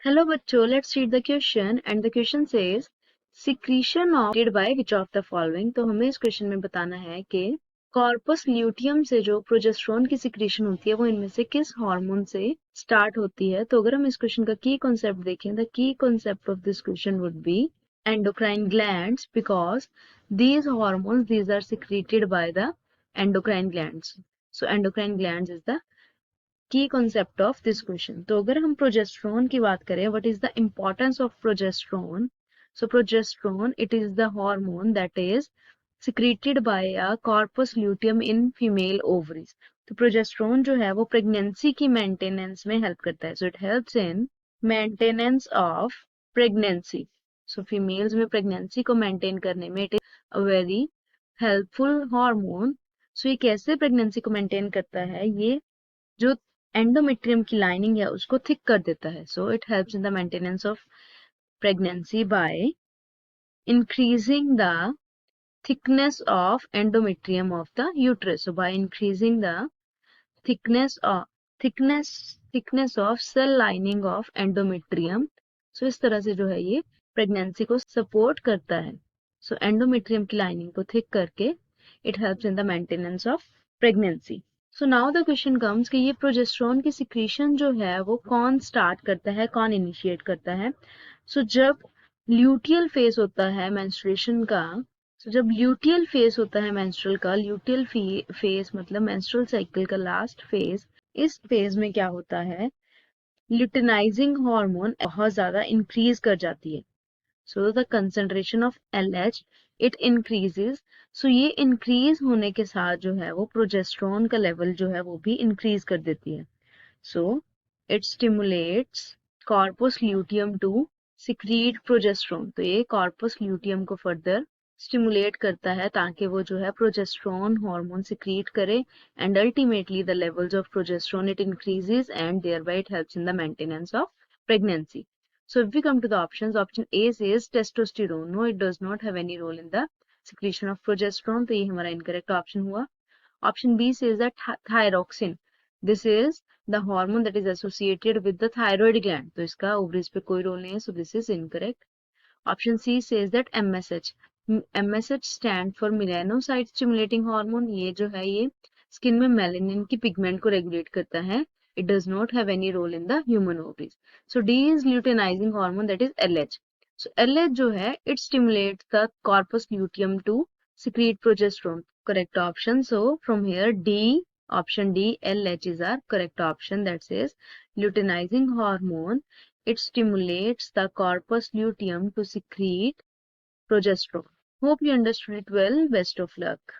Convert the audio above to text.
Hello बच्चों, let's read the question and the question says secretion of by which of the following। तो हमें इस question में बताना है कि कॉर्पस ल्यूटियम से जो प्रोजेस्टेरोन की सिक्रीशन होती है वो इनमें से किस हार्मोन से स्टार्ट होती है। तो अगर हम इस क्वेश्चन का की कॉन्सेप्ट देखें, the key concept of this question would be endocrine glands because these hormones these are secreted by the endocrine glands. So endocrine glands is the की कॉन्सेप्ट ऑफ दिस क्वेश्चन। तो अगर हम progesterone की बात करें, what is the importance of progesterone. So progesterone it is the hormone that is secreted by a corpus luteum in female ovaries. तो progesterone जो है वो प्रेगनेंसी की मेंटेनेंस में हेल्प करता है। So it helps in maintenance of pregnancy. So females में pregnancy को मेंटेन करने में it is a very helpful hormone. So ये कैसे प्रेगनेंसी को मेंटेन करता है, ये जो एंडोमेट्रियम की लाइनिंग है उसको थिक कर देता है। So it helps in the maintenance of pregnancy by increasing the thickness of endometrium of the uterus. So by increasing the thickness of thickness of cell lining of endometrium. So इस तरह से जो है ये pregnancy को support करता है। सो endometrium की लाइनिंग को थिक करके it helps in the maintenance of pregnancy. So now the question comes कि ये प्रोजेस्टेरोन की सिक्रीशन जो है वो कौन स्टार्ट करता है, कौन इनिशिएट करता है। सो जब ल्यूटियल फेज होता है मेंस्ट्रुएशन का, जब ल्यूटियल फेज होता है मेंस्ट्रुअल का, ल्यूटियल फेज मतलब मेंस्ट्रुअल साइकिल का लास्ट फेज, इस फेज में क्या होता है, ल्यूटिनाइजिंग हार्मोन बहुत ज्यादा इंक्रीज कर जाती है। So the concentration of LH it increases. So ये इंक्रीज होने के साथ जो है वो प्रोजेस्टेरोन का लेवल जो है वो भी इंक्रीज कर देती है। So it stimulates corpus luteum to secrete progesterone. तो ये कॉर्पस ल्यूटियम को फर्दर स्टिमुलेट करता है ताकि वो जो है प्रोजेस्टेरोन हार्मोन सिक्रीट करे and ultimately the levels of progesterone it increases and thereby it helps in the maintenance of pregnancy. So if we come to the options, option A says testosterone. No, it does not have any role in the secretion of progesterone. तो ये हमारा incorrect option हुआ. Option B says that thyroxine. This is the hormone that is associated with the thyroid gland. तो इसका ovaries पे कोई role नहीं है. So this is incorrect. Option C says that MSH. MSH stand for melanocyte stimulating hormone. ये जो है ये स्किन में मेलानिन की पिगमेंट को रेगुलेट करता है. It does not have any role in the human ovaries. So D is luteinizing hormone, that is LH. So LH जो है it stimulates the corpus luteum to secrete progesterone. Correct option. So from here D, option D, LH is our correct option. That says luteinizing hormone it stimulates the corpus luteum to secrete progesterone. Hope you understood it well. Best of luck.